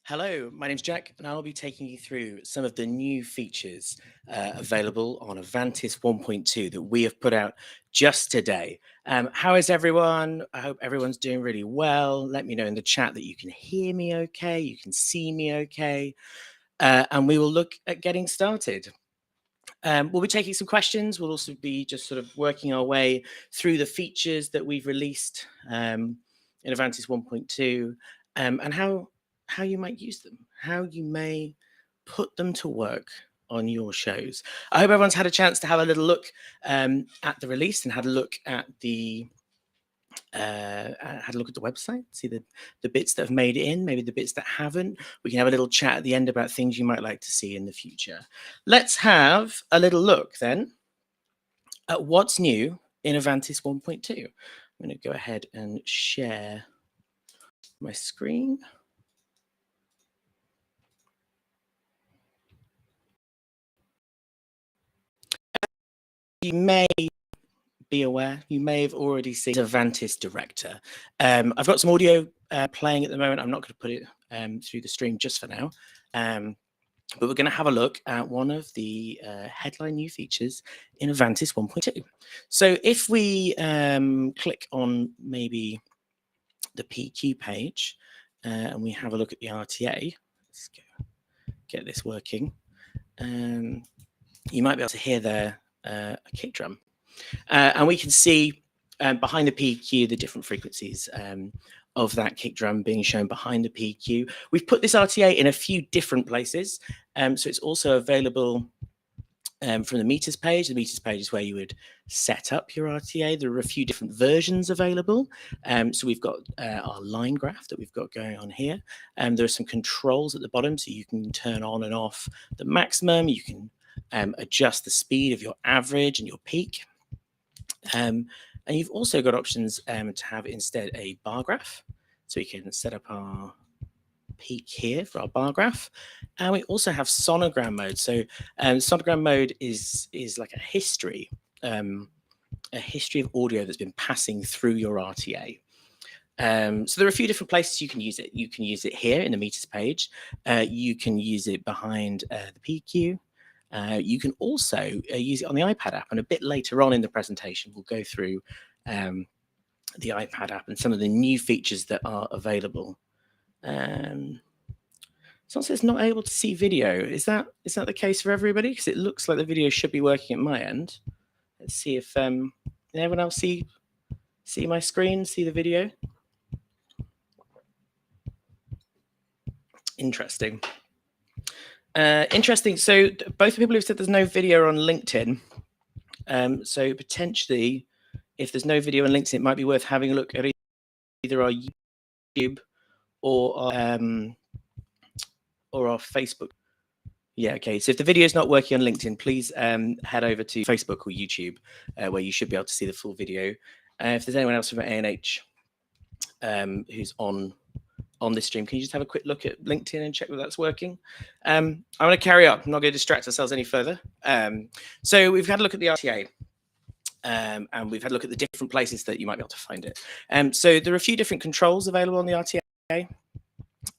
Hello, my name's Jack, and I'll be taking you through some of the new features available on Avantis 1.2 that we have put out just today. How is everyone? I hope everyone's doing really well. Let me know in the chat that you can hear me okay, you can see me okay, and we will look at getting started. We'll be taking some questions. We'll also be just sort of working our way through the features that we've released in Avantis 1.2 and how you might use them, how you may put them to work on your shows. I hope everyone's had a chance to have a little look at the release and had a look at the website, see the bits that have made it in, maybe the bits that haven't. We can have a little chat at the end about things you might like to see in the future. Let's have a little look then at what's new in Avantis 1.2. I'm going to go ahead and share my screen. You may be aware, you may have already seen Avantis Director. I've got some audio playing at the moment. I'm not going to put it through the stream just for now. But we're going to have a look at one of the headline new features in Avantis 1.2. So if we click on maybe the PQ page and we have a look at the RTA, let's go get this working. You might be able to hear there a kick drum. And we can see behind the PQ the different frequencies of that kick drum being shown behind the PQ. We've put this RTA in a few different places. So it's also available from the meters page. The meters page is where you would set up your RTA. There are a few different versions available. So we've got our line graph that we've got going on here. There are some controls at the bottom, so you can turn on and off the maximum. You can adjust the speed of your average and your peak. And you've also got options to have instead a bar graph. So we can set up our peak here for our bar graph. And we also have Sonogram Mode. So Sonogram Mode is like a history of audio that's been passing through your RTA. So there are a few different places you can use it. You can use it here in the meters page. You can use it behind the PQ. You can also use it on the iPad app, and a bit later on in the presentation, we'll go through the iPad app and some of the new features that are available. Someone says not able to see video. Is that the case for everybody? Because it looks like the video should be working at my end. Let's see if anyone else see my screen, see the video. Interesting. Interesting. So both the people who've said there's no video on LinkedIn. So potentially, if there's no video on LinkedIn, it might be worth having a look at either our YouTube or our Facebook. Yeah, okay. So if the video is not working on LinkedIn, please head over to Facebook or YouTube, where you should be able to see the full video. If there's anyone else from ANH who's on this stream, can you just have a quick look at LinkedIn and check that that's working? I'm going to carry on. I'm not going to distract ourselves any further. So we've had a look at the RTA. And we've had a look at the different places that you might be able to find it. So there are a few different controls available on the RTA.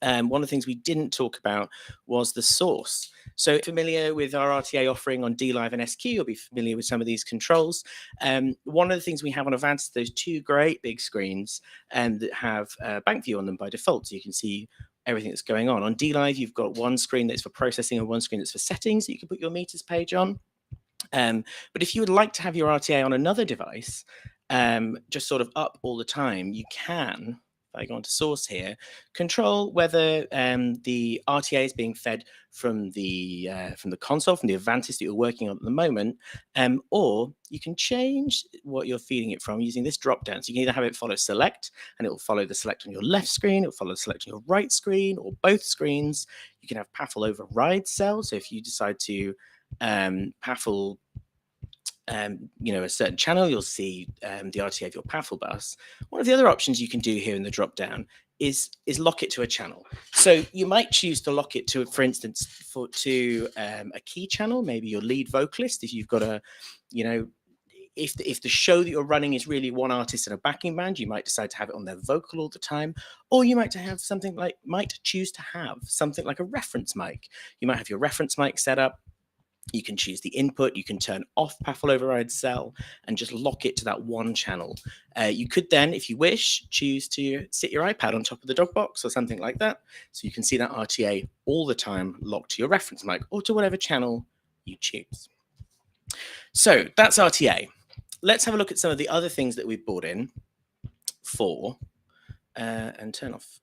One of the things we didn't talk about was the source. So familiar with our RTA offering on DLive and SQ, you'll be familiar with some of these controls. One of the things we have on Avantis, those two great big screens that have bank view on them by default, so you can see everything that's going on. On DLive, you've got one screen that's for processing and one screen that's for settings that you can put your meters page on. But if you would like to have your RTA on another device, just sort of up all the time, you can, if I go onto source here, control whether the RTA is being fed from the console, from the Avantis that you're working on at the moment, or you can change what you're feeding it from using this drop down. So you can either have it follow select, and it will follow the select on your left screen, it will follow the select on your right screen, or both screens. You can have PAFL override cell. So if you decide to PAFL a certain channel, you'll see the RTA of your PAFL bus. One of the other options you can do here in the drop down is lock it to a channel. So you might choose to lock it to, for instance, to a key channel, maybe your lead vocalist. If you've got if the show that you're running is really one artist and a backing band, you might decide to have it on their vocal all the time, or you might choose to have something like a reference mic. You might have your reference mic set up. You can choose the input. You can turn off Paffle Override Cell and just lock it to that one channel. You could then, if you wish, choose to sit your iPad on top of the dog box or something like that, so you can see that RTA all the time locked to your reference mic or to whatever channel you choose. So that's RTA. Let's have a look at some of the other things that we've brought in for, and turn off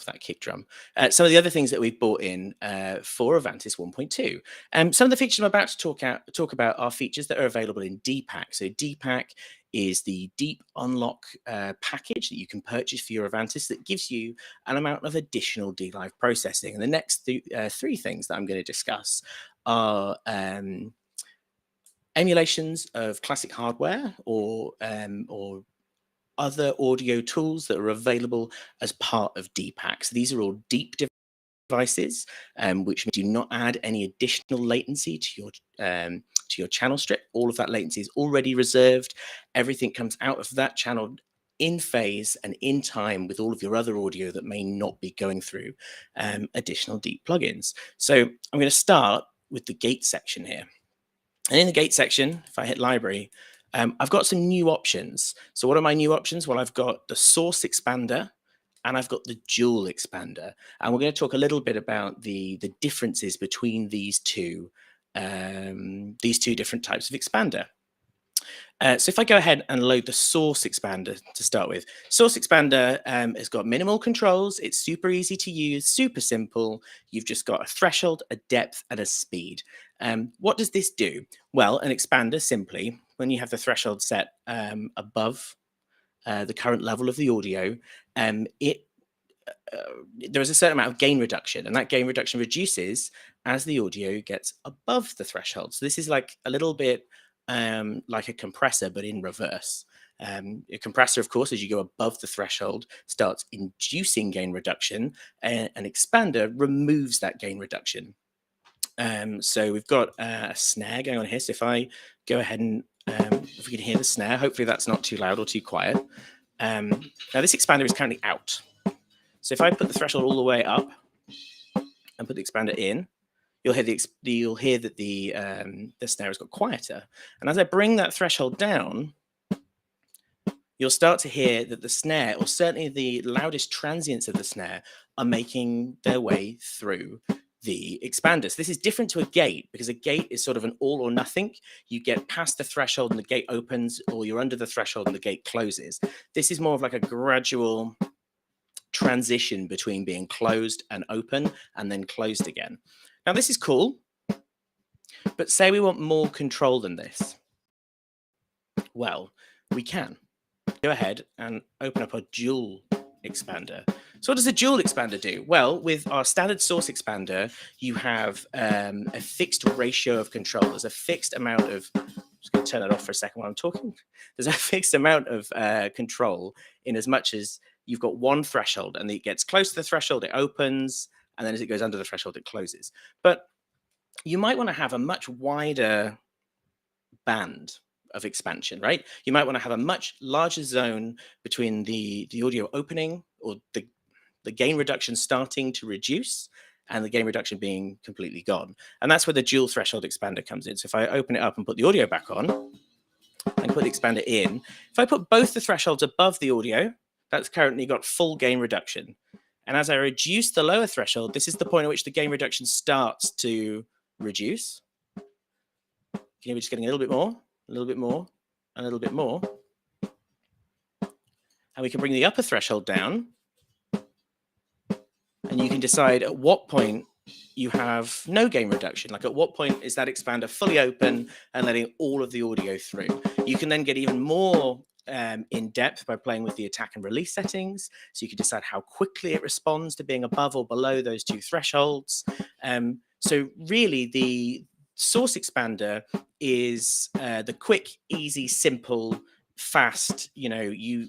that kick drum. Some of the other things that we've brought in for Avantis 1.2. Some of the features I'm about to talk about are features that are available in DPAC. So DPAC is the Deep Unlock package that you can purchase for your Avantis that gives you an amount of additional D-Live processing. And the next three things that I'm going to discuss are emulations of classic hardware or other audio tools that are available as part of DPAC. So these are all deep devices, which do not add any additional latency to your channel strip. All of that latency is already reserved. Everything comes out of that channel in phase and in time with all of your other audio that may not be going through additional deep plugins. So I'm going to start with the gate section here. And in the gate section, if I hit library, I've got some new options. So what are my new options? Well, I've got the source expander and I've got the dual expander. And we're going to talk a little bit about the differences between these two different types of expander. So if I go ahead and load the source expander to start with, source expander has got minimal controls. It's super easy to use, super simple. You've just got a threshold, a depth, and a speed. What does this do? Well, an expander simply, when you have the threshold set above the current level of the audio, there is a certain amount of gain reduction, and that gain reduction reduces as the audio gets above the threshold. So this is like a little bit like a compressor, but in reverse. A compressor, of course, as you go above the threshold, starts inducing gain reduction, and an expander removes that gain reduction. So we've got a snare going on here. So if I go ahead and if we can hear the snare, hopefully that's not too loud or too quiet. Now this expander is currently out. So if I put the threshold all the way up and put the expander in, you'll hear that the snare has got quieter. And as I bring that threshold down, you'll start to hear that the snare, or certainly the loudest transients of the snare, are making their way through the expander. So this is different to a gate, because a gate is sort of an all or nothing. You get past the threshold and the gate opens, or you're under the threshold and the gate closes. This is more of like a gradual transition between being closed and open and then closed again. Now this is cool, but say we want more control than this. Well, we can go ahead and open up a dual expander. So what does a dual expander do? Well, with our standard source expander, you have a fixed ratio of control. There's a fixed amount of, I'm just going to turn it off for a second while I'm talking. There's a fixed amount of control in as much as you've got one threshold, and it gets close to the threshold, it opens, and then as it goes under the threshold, it closes. But you might want to have a much wider band of expansion, right? You might want to have a much larger zone between the audio opening, or the gain reduction starting to reduce, and the gain reduction being completely gone. And that's where the dual threshold expander comes in. So if I open it up and put the audio back on and put the expander in, if I put both the thresholds above the audio, that's currently got full gain reduction. And as I reduce the lower threshold, this is the point at which the gain reduction starts to reduce. You can be just getting a little bit more, a little bit more, a little bit more. And we can bring the upper threshold down. And you can decide at what point you have no gain reduction. Like at what point is that expander fully open and letting all of the audio through. You can then get even more in depth by playing with the attack and release settings. So you can decide how quickly it responds to being above or below those two thresholds. So really the source expander is the quick, easy, simple, fast, you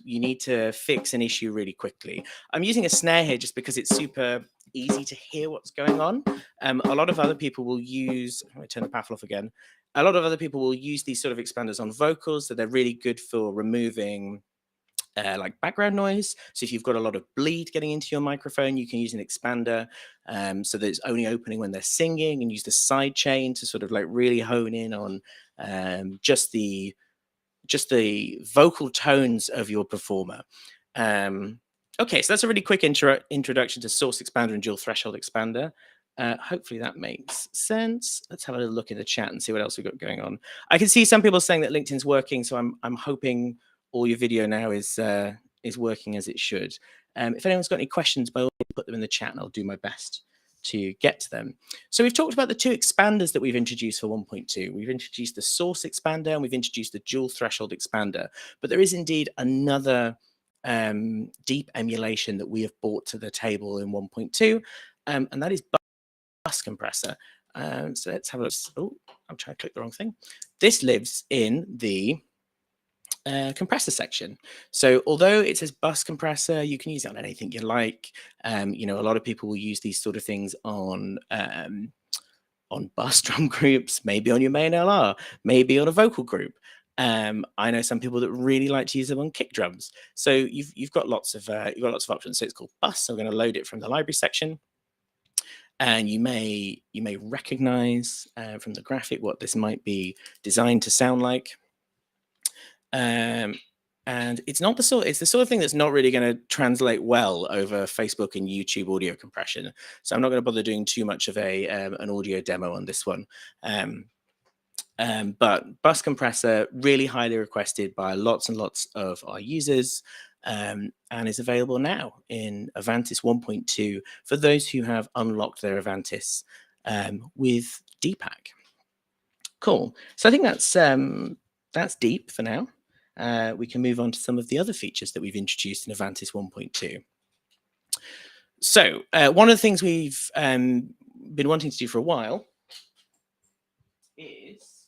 need to fix an issue really quickly. I'm using a snare here just because it's super easy to hear what's going on. A lot of other people will use, let me turn the Paffle off again. A lot of other people will use these sort of expanders on vocals, so they're really good for removing like background noise. So if you've got a lot of bleed getting into your microphone, you can use an expander so that it's only opening when they're singing, and use the side chain to sort of like really hone in on just the vocal tones of your performer. Okay, so that's a really quick introduction to source expander and dual threshold expander. Hopefully that makes sense. Let's have a little look in the chat and see what else we've got going on. I can see some people saying that LinkedIn's working, so I'm hoping all your video now is working as it should. If anyone's got any questions, by all means, put them in the chat, and I'll do my best to get to them. So we've talked about the two expanders that we've introduced for 1.2. We've introduced the source expander and we've introduced the dual threshold expander, but there is indeed another deep emulation that we have brought to the table in 1.2, and that is bus compressor. So let's have a look. Oh, I'm trying to click the wrong thing. This lives in the compressor section. So although it says bus compressor, you can use it on anything you like. You know, a lot of people will use these sort of things on bass drum groups, maybe on your main LR, maybe on a vocal group. I know some people that really like to use them on kick drums. So you've got lots of options. So it's called bus. So I'm going to load it from the library section. And you may recognize from the graphic what this might be designed to sound like. And it's the sort of thing that's not really going to translate well over Facebook and YouTube audio compression. So I'm not going to bother doing too much of an audio demo on this one. But bus compressor, really highly requested by lots and lots of our users, and is available now in Avantis 1.2 for those who have unlocked their Avantis with DPAC. Cool. So I think that's deep for now. We can move on to some of the other features that we've introduced in Avantis 1.2. So one of the things we've been wanting to do for a while is,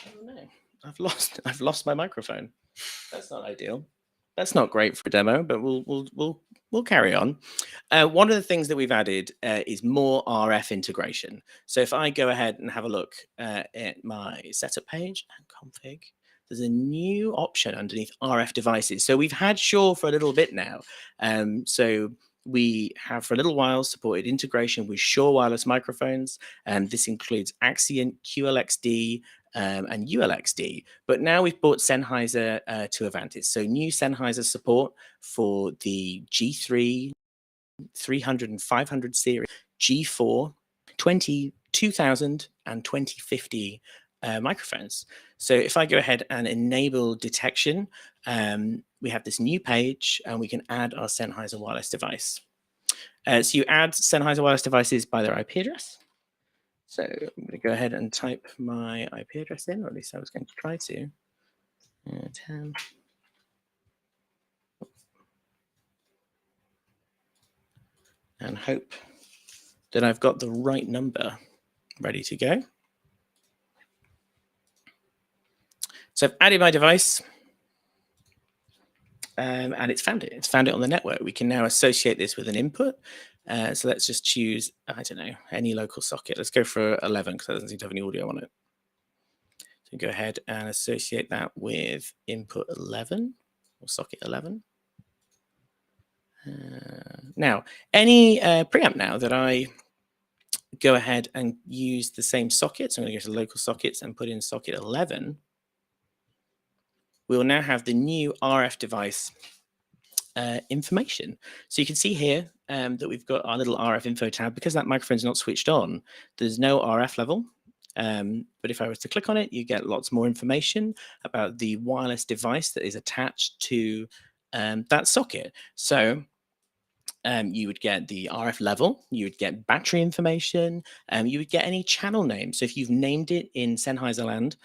oh no, I've lost my microphone. That's not ideal. That's not great for a demo, but we'll carry on. One of the things that we've added is more RF integration. So if I go ahead and have a look at my setup page and config, there's a new option underneath RF devices. So we've had Shure for a little bit now. So we have for a little while supported integration with Shure wireless microphones, and this includes Axient, QLXD, and ULXD. But now we've brought Sennheiser to Avantis. So new Sennheiser support for the G3, 300 and 500 series, G4, 2000 and 2050 microphones. So if I go ahead and enable detection, we have this new page and we can add our Sennheiser wireless device. So you add Sennheiser wireless devices by their IP address. So I'm going to go ahead and type my IP address in, or at least I was going to try to. 10. And hope that I've got the right number ready to go. So I've added my device, and it's found it. It's found it on the network. We can now associate this with an input. So let's just choose, I don't know, any local socket. Let's go for 11 because that doesn't seem to have any audio on it. So go ahead and associate that with input 11 or socket 11. Now, any preamp now that I go ahead and use the same socket, so I'm going to go to local sockets and put in socket 11, we will now have the new RF device information. So you can see here that we've got our little RF info tab. Because that microphone's not switched on, there's no RF level. But if I was to click on it, you get lots more information about the wireless device that is attached to that socket. So you would get the RF level, you would get battery information, you would get any channel name. So if you've named it in Sennheiser land,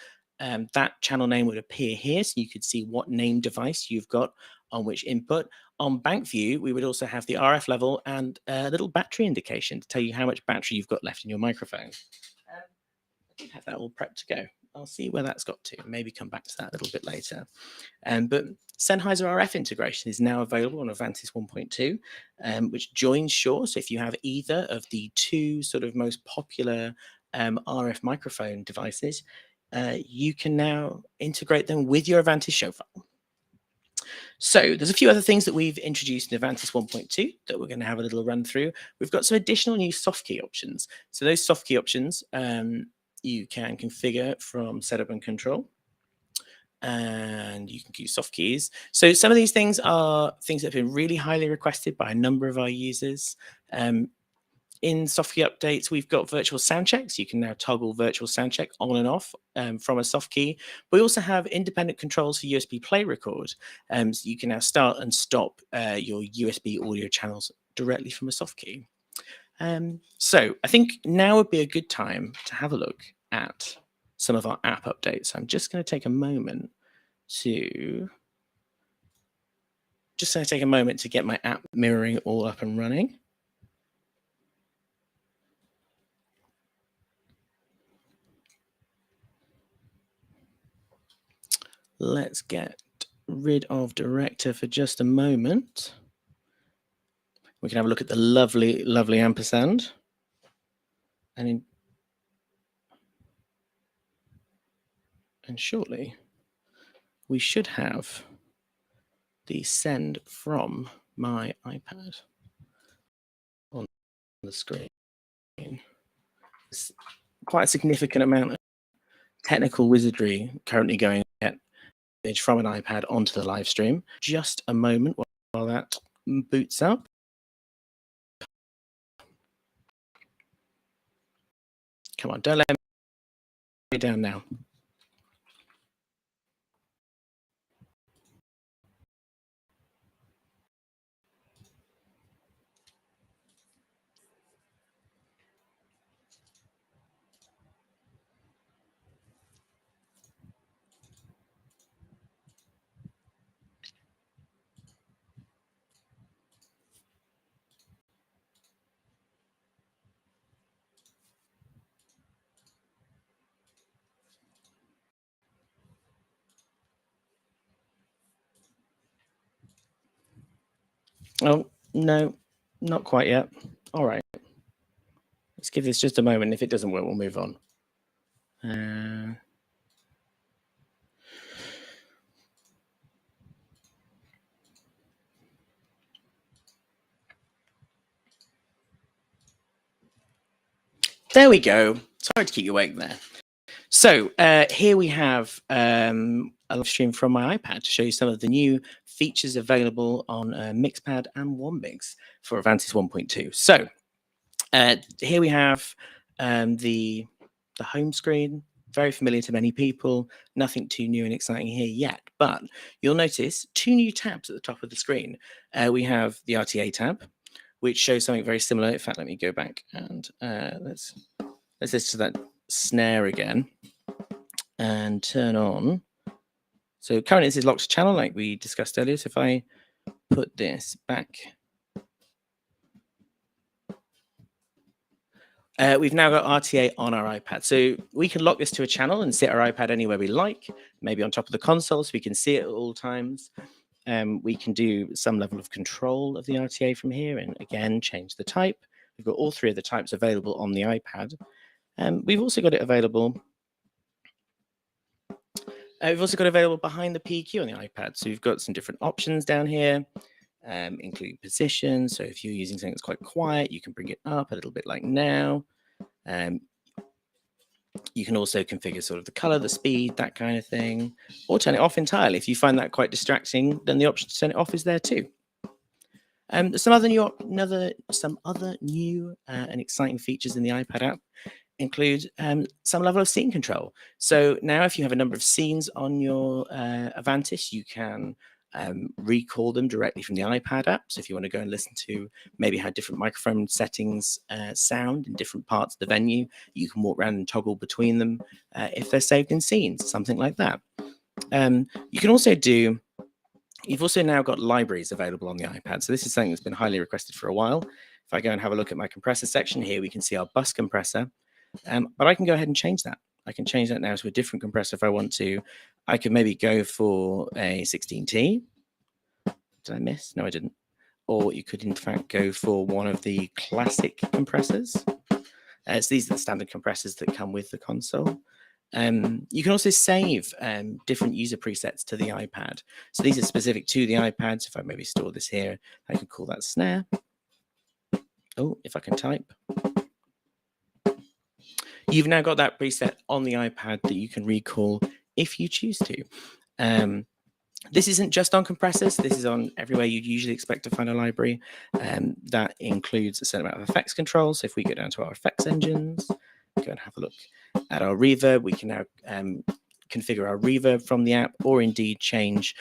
that channel name would appear here, so you could see what name device you've got on which input. On bank view, we would also have the RF level and a little battery indication to tell you how much battery you've got left in your microphone. I do have that all prepped to go. I'll see where that's got to, maybe come back to that a little bit later. But Sennheiser RF integration is now available on Avantis 1.2, which joins Shure. So if you have either of the two sort of most popular RF microphone devices, you can now integrate them with your Avantis show file. So there's a few other things that we've introduced in Avantis 1.2 that we're going to have a little run through. We've got some additional new soft key options. So those soft key options you can configure from setup and control. And you can use soft keys. So some of these things are things that have been really highly requested by a number of our users. In soft key updates, we've got virtual soundchecks. You can now toggle virtual soundcheck on and off from a soft key. We also have independent controls for USB play record. So you can now start and stop your USB audio channels directly from a soft key. So I think now would be a good time to have a look at some of our app updates. I'm just going to take a moment to get my app mirroring all up and running. Let's get rid of Rta for just a moment. We can have a look at the lovely, lovely ampersand. And shortly, we should have the send from my iPad on the screen. It's quite a significant amount of technical wizardry currently going on from an iPad onto the live stream. Just a moment while that boots up. Come on, don't let me down now. Oh, no, not quite yet. All right. Let's give this just a moment. If it doesn't work, we'll move on. There we go. Sorry to keep you awake there. So here we have a live stream from my iPad to show you some of the new features available on Mixpad and OneMix for Avantis 1.2. So here we have the home screen, very familiar to many people, nothing too new and exciting here yet, but you'll notice two new tabs at the top of the screen. We have the Rta tab, which shows something very similar. In fact, let me go back and let's listen to that snare again and turn on. So currently this is locked channel like we discussed earlier. So if I put this back, we've now got Rta on our iPad. So we can lock this to a channel and sit our iPad anywhere we like, maybe on top of the console so we can see it at all times. We can do some level of control of the Rta from here and again, change the type. We've got all three of the types available on the iPad. We've also got it available. We've also got available behind the PQ on the iPad. So we've got some different options down here, including position. So if you're using something that's quite quiet, you can bring it up a little bit like now. You can also configure sort of the color, the speed, that kind of thing, or turn it off entirely. If you find that quite distracting, then the option to turn it off is there too. Some other new and exciting features in the iPad app include some level of scene control. So now if you have a number of scenes on your Avantis, you can recall them directly from the iPad app. So if you want to go and listen to maybe how different microphone settings sound in different parts of the venue, you can walk around and toggle between them if they're saved in scenes, something like that. You can also do, you've also now got libraries available on the iPad. So this is something that's been highly requested for a while. If I go and have a look at my compressor section here, we can see our bus compressor. But I can go ahead and change that. I can change that now to a different compressor if I want to. I could maybe go for a 16T. Did I miss? No, I didn't. Or you could, in fact, go for one of the classic compressors. So these are the standard compressors that come with the console. You can also save different user presets to the iPad. So these are specific to the iPad. So if I maybe store this here, I can call that snare. Oh, if I can type. You've now got that preset on the iPad that you can recall if you choose to. This isn't just on compressors. This is on everywhere you'd usually expect to find a library. That includes a certain amount of effects control. So if we go down to our effects engines, go and have a look at our reverb, we can now configure our reverb from the app, or indeed change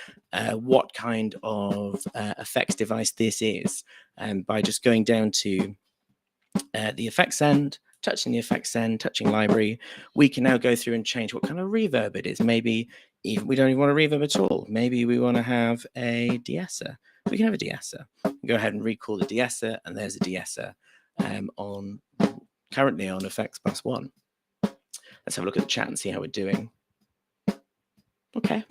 what kind of effects device this is by just going down to the effects end, touching the effects end, touching library. We can now go through and change what kind of reverb it is. Maybe even we don't even want a reverb at all. Maybe we want to have a de-esser. We can have a de-esser. Go ahead and recall the de-esser, and there's a de-esser currently on effects +1. Let's have a look at the chat and see how we're doing. Okay.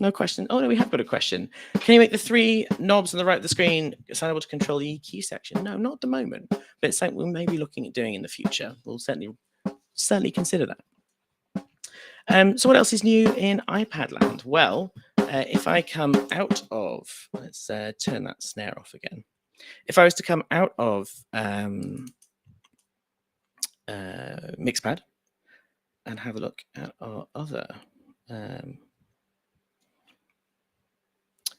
No question. Oh, no, we have got a question. Can you make the 3 knobs on the right of the screen assignable to control the EQ section? No, not at the moment, but it's something we may be looking at doing in the future. We'll certainly consider that. So what else is new in iPad land? Well, if I come out of, let's turn that snare off again. If I was to come out of Mixpad and have a look at our other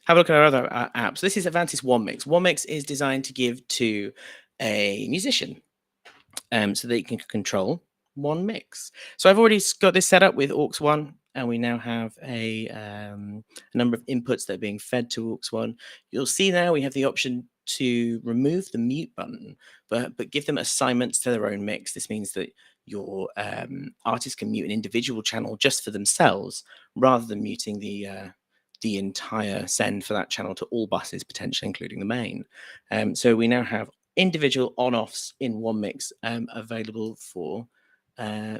apps. This is Avantis OneMix. OneMix is designed to give to a musician so they can control one mix. So I've already got this set up with AUX1, and we now have a number of inputs that are being fed to AUX1. You'll see now we have the option to remove the mute button, but give them assignments to their own mix. This means that your artist can mute an individual channel just for themselves, rather than muting the entire send for that channel to all buses, potentially including the main. So we now have individual on-offs in OneMix available for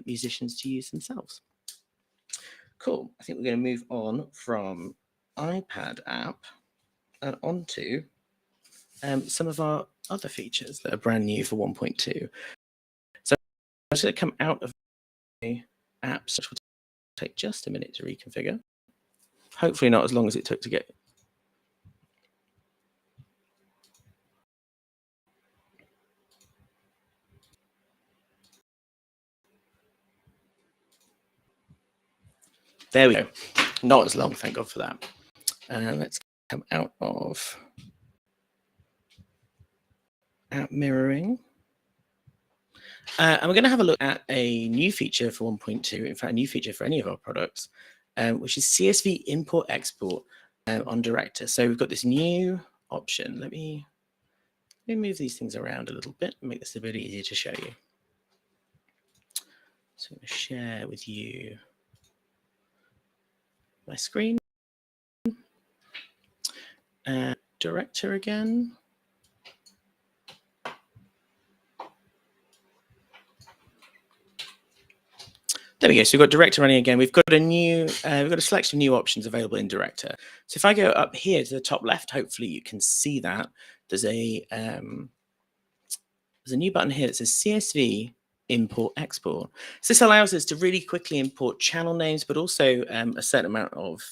musicians to use themselves. Cool. I think we're going to move on from iPad app and onto some of our other features that are brand new for 1.2. So I'm just going to come out of the apps, which will take just a minute to reconfigure. Hopefully not as long as it took to get. There we go. Not as long, thank God for that. Let's come out of app mirroring. And we're going to have a look at a new feature for 1.2, in fact, a new feature for any of our products, which is CSV Import Export on Rta. So we've got this new option. Let me move these things around a little bit and make this a bit easier to show you. So I'm going to share with you my screen. Rta again. There we go. So we've got Rta running again. We've got a selection of new options available in Rta. So if I go up here to the top left, hopefully you can see that there's a new button here that says CSV Import Export. So this allows us to really quickly import channel names, but also a certain amount of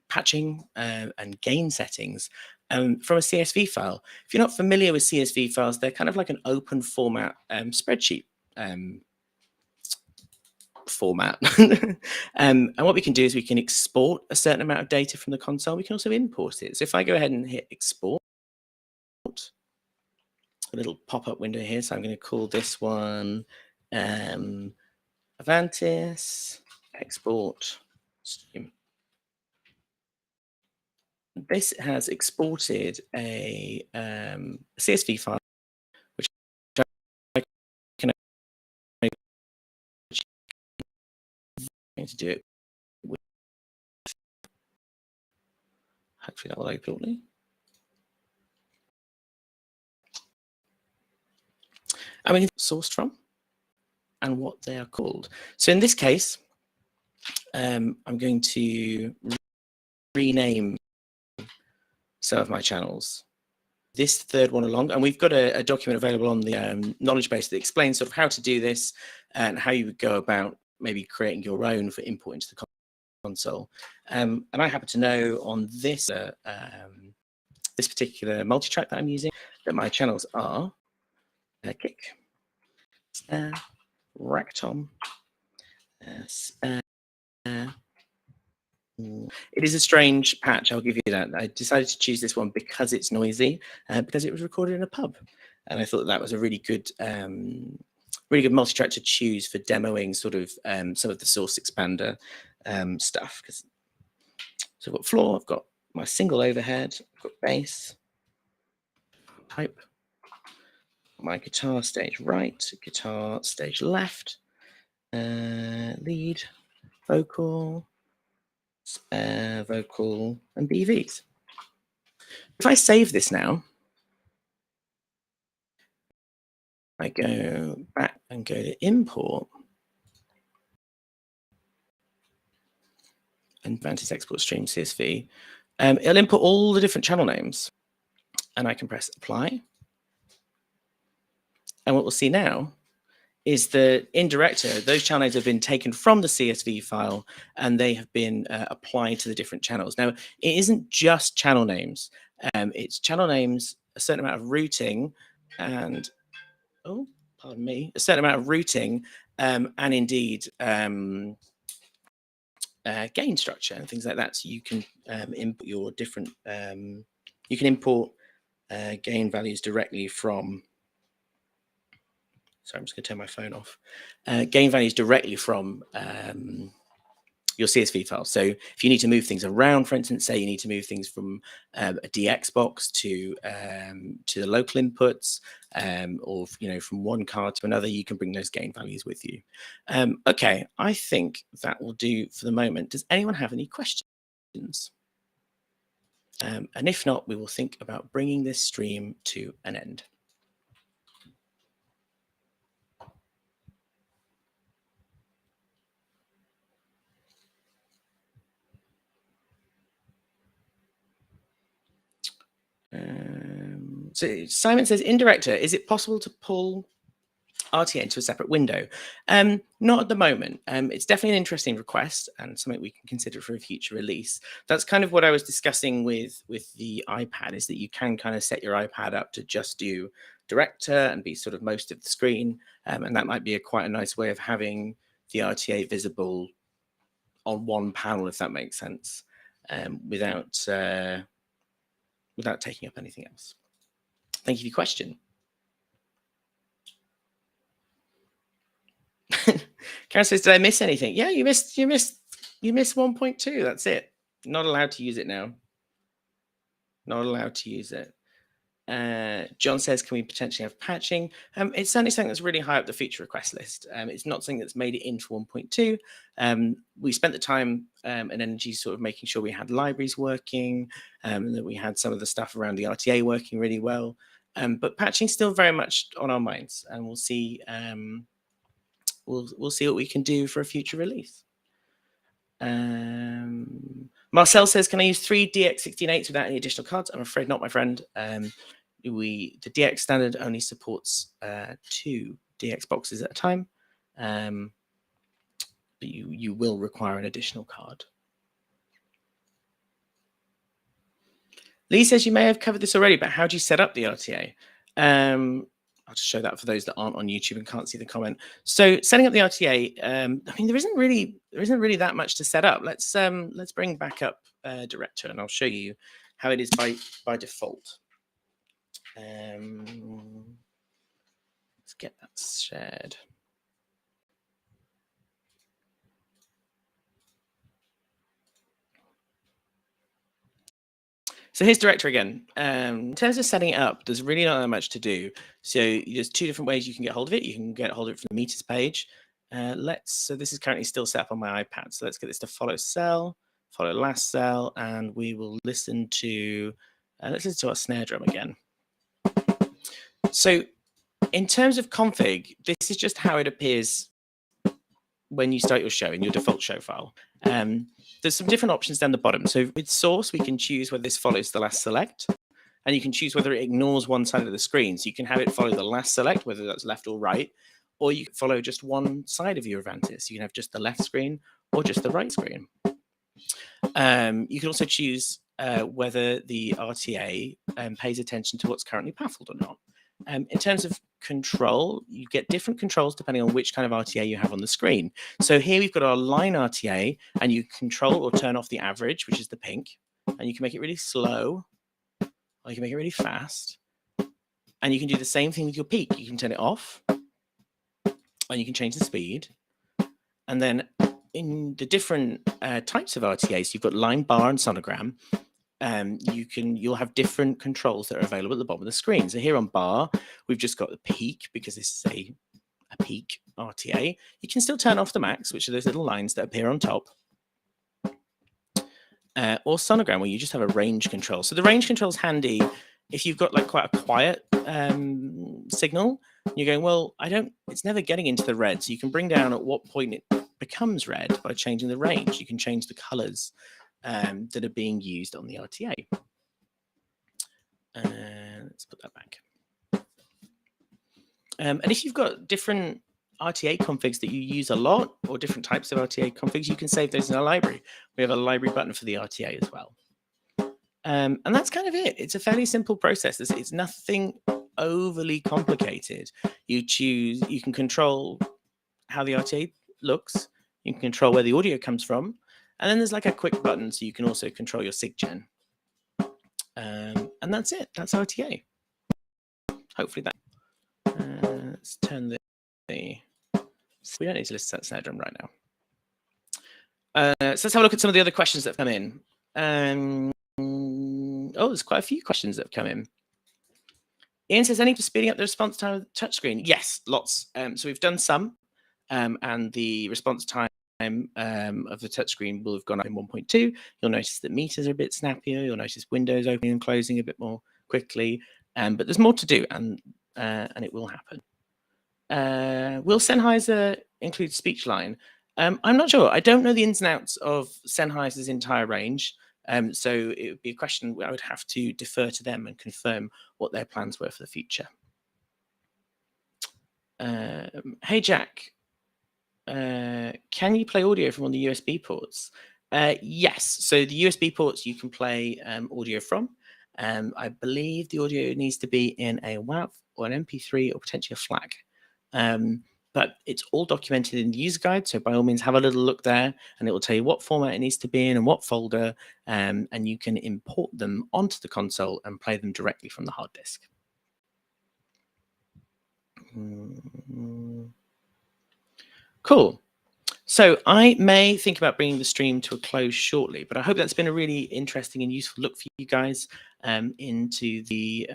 patching and gain settings from a CSV file. If you're not familiar with CSV files, they're kind of like an open format spreadsheet format. And what we can do is we can export a certain amount of data from the console. We can also import it. So if I go ahead and hit export, a little pop-up window here. So I'm going to call this one Avantis Export Stream. This has exported a CSV file, which I can to do it with. Hopefully that will open shortly. And we can sourced from and what they are called. So in this case, I'm going to rename some of my channels. this third one along, and we've got a document available on the knowledge base that explains sort of how to do this and how you would go about maybe creating your own for import into the console. And I happen to know on this this particular multi-track that I'm using that my channels are kick, snare, rack tom, spare. It is a strange patch, I'll give you that. I decided to choose this one because it's noisy, because it was recorded in a pub, and I thought that was a really good multi-track to choose for demoing sort of some of the source expander stuff. So I've got floor, I've got my single overhead, I've got bass, pipe, my guitar stage right, guitar stage left, lead, vocal, spare vocal, and BVs. If I save this now, I go back and go to import and Avantis export stream CSV. It'll import all the different channel names, and I can press apply. And what we'll see now is that in Rta, those channel names have been taken from the CSV file and they have been applied to the different channels. Now, it isn't just channel names. It's channel names, a certain amount of routing, and, oh, pardon me, a certain amount of routing, and indeed gain structure and things like that. So you can import your different, you can import gain values directly from, sorry, I'm just going to turn my phone off. Gain values directly from your CSV file. So if you need to move things around, for instance, say you need to move things from a DX box to the local inputs, or from one card to another, you can bring those gain values with you. Okay, I think that will do for the moment. Does anyone have any questions? And if not, we will think about bringing this stream to an end. So Simon says, in Rta, is it possible to pull RTA into a separate window? Not at the moment. It's definitely an interesting request and something we can consider for a future release. That's kind of what I was discussing with the iPad, is that you can kind of set your iPad up to just do Rta and be sort of most of the screen. And that might be quite a nice way of having the RTA visible on one panel, if that makes sense, without taking up anything else. Thank you for your question. Karen says, did I miss anything? Yeah, you missed 1.2. That's it. Not allowed to use it now. Not allowed to use it. John says, can we potentially have patching? It's certainly something that's really high up the feature request list. It's not something that's made it into 1.2. We spent the time and energy sort of making sure we had libraries working, and that we had some of the stuff around the RTA working really well. But patching still very much on our minds, and we'll see. We'll see what we can do for a future release. Marcel says, can I use 3 DX168s without any additional cards? I'm afraid not, my friend. The DX standard only supports 2 DX boxes at a time. But you will require an additional card. Lee says, you may have covered this already, but how do you set up the RTA? I'll just show that for those that aren't on YouTube and can't see the comment. So setting up the RTA, I mean, there isn't really that much to set up. Let's bring back up Rta, and I'll show you how it is by default. Let's get that shared. So here's Rta again. In terms of setting it up, there's really not that much to do. So there's 2 different ways you can get hold of it. You can get hold of it from the meters page. So this is currently still set up on my iPad. So let's get this to follow cell, follow last cell, and we will listen to let's listen to our snare drum again. So in terms of config, this is just how it appears when you start your show in your default show file. There's some different options down the bottom. So with source, we can choose whether this follows the last select. and you can choose whether it ignores one side of the screen. So you can have it follow the last select, whether that's left or right, or you can follow just one side of your Avantis. You can have just the left screen or just the right screen. You can also choose whether the RTA pays attention to what's currently baffled or not. In terms of control, you get different controls depending on which kind of RTA you have on the screen. So here we've got our line RTA, and you control or turn off the average, which is the pink, and you can make it really slow, or you can make it really fast. And you can do the same thing with your peak. You can turn it off, and you can change the speed. And then in the different types of RTAs, you've got line, bar, and sonogram. You'll have different controls that are available at the bottom of the screen. So here on bar, we've just got the peak, because this is a peak RTA. You can still turn off the max, which are those little lines that appear on top. Or sonogram, where you just have a range control. So the range control is handy if you've got like quite a quiet signal. You're going, well, it's never getting into the red. So you can bring down at what point it becomes red by changing the range. You can change the colors that are being used on the RTA. Let's put that back. And if you've got different RTA configs that you use a lot, or different types of RTA configs, you can save those in a library. We have a library button for the RTA as well. And that's kind of it. It's a fairly simple process. It's nothing overly complicated. You can control how the RTA looks. You can control where the audio comes from. And then there's like a quick button, so you can also control your SIGGEN. And that's it. That's RTA. Hopefully that. Let's turn the. We don't need to listen to that snare drum right now. So let's have a look at some of the other questions that have come in. Oh, there's quite a few questions that have come in. Ian says, any for speeding up the response time of the touchscreen? Yes, lots. So we've done some, and the response time of the touchscreen will have gone up in 1.2. You'll notice that meters are a bit snappier. You'll notice windows opening and closing a bit more quickly. But there's more to do, and it will happen. Will Sennheiser include speech line? I'm not sure. I don't know the ins and outs of Sennheiser's entire range. So it would be a question I would have to defer to them and confirm what their plans were for the future. Hey, Jack. Can you play audio from one of the USB ports? Yes. So the USB ports you can play audio from. I believe the audio needs to be in a WAV or an MP3 or potentially a FLAC. But it's all documented in the user guide. So by all means, have a little look there, and it will tell you what format it needs to be in and what folder, and you can import them onto the console and play them directly from the hard disk. Cool. So I may think about bringing the stream to a close shortly, but I hope that's been a really interesting and useful look for you guys into the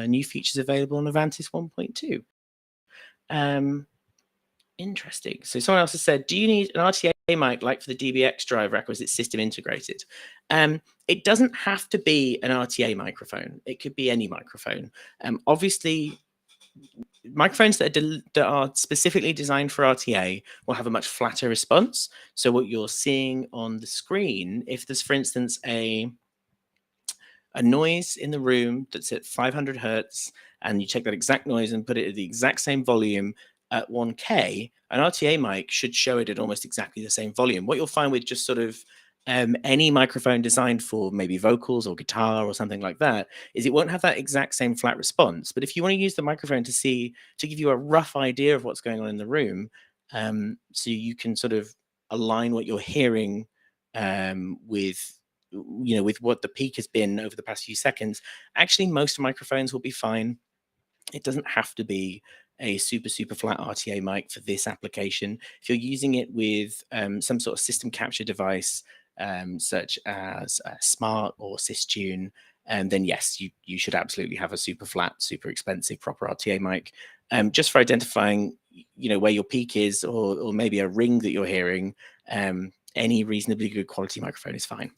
new features available on Avantis 1.2. Interesting. So someone else has said, do you need an RTA mic like for the DBX driver, or is it system integrated? It doesn't have to be an RTA microphone. It could be any microphone. Obviously, microphones that are specifically designed for RTA will have a much flatter response. So what you're seeing on the screen, if there's, for instance, a noise in the room that's at 500 hertz, and you take that exact noise and put it at the exact same volume at 1K, an RTA mic should show it at almost exactly the same volume. What you'll find with just sort of any microphone designed for maybe vocals or guitar or something like that is it won't have that exact same flat response. But if you want to use the microphone to give you a rough idea of what's going on in the room, so you can sort of align what you're hearing with what the peak has been over the past few seconds, actually most microphones will be fine. It doesn't have to be a super flat RTA mic for this application. If you're using it with some sort of system capture device, such as Smart or Systune, then yes, you should absolutely have a super flat, super expensive proper RTA mic, just for identifying where your peak is, or maybe a ring that you're hearing. Any reasonably good quality microphone is fine.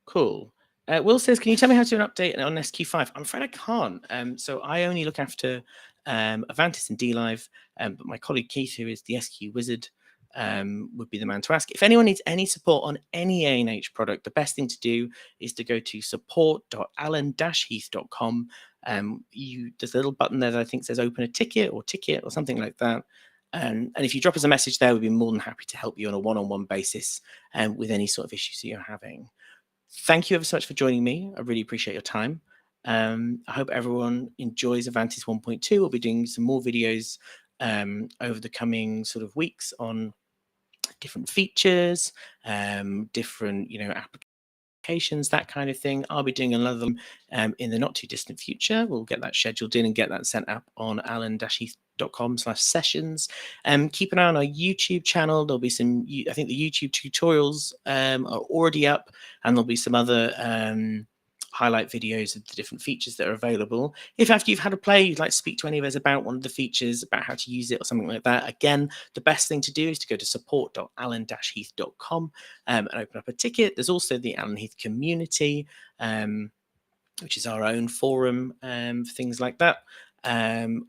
Cool. Will says, can you tell me how to do an update on SQ5? I'm afraid I can't. So I only look after Avantis and DLive, but my colleague Keith, who is the SQ wizard, would be the man to ask. If anyone needs any support on any A&H product, the best thing to do is to go to support.alan-heath.com. There's a little button there that I think says open a ticket or something like that. And if you drop us a message there, we'd be more than happy to help you on a one-on-one basis with any sort of issues that you're having. Thank you ever so much for joining me. I really appreciate your time. I hope everyone enjoys Avantis 1.2. We'll be doing some more videos over the coming sort of weeks on different features, different applications, that kind of thing. I'll be doing another one in the not too distant future. We'll get that scheduled in and get that sent up on alan-heath.com/sessions. Keep an eye on our YouTube channel. There'll be some, I think the YouTube tutorials are already up, and there'll be some other highlight videos of the different features that are available. If after you've had a play, you'd like to speak to any of us about one of the features, about how to use it or something like that, again, the best thing to do is to go to support.alan-heath.com and open up a ticket. There's also the Alan Heath community, which is our own forum for things like that.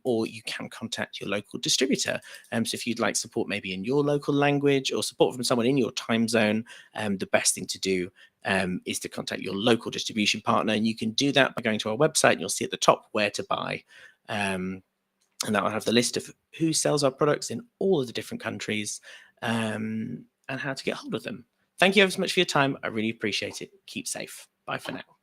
Or you can contact your local distributor. So if you'd like support maybe in your local language or support from someone in your time zone, the best thing to do is to contact your local distribution partner. And you can do that by going to our website, and you'll see at the top where to buy. And that will have the list of who sells our products in all of the different countries and how to get hold of them. Thank you ever so much for your time. I really appreciate it. Keep safe. Bye for now.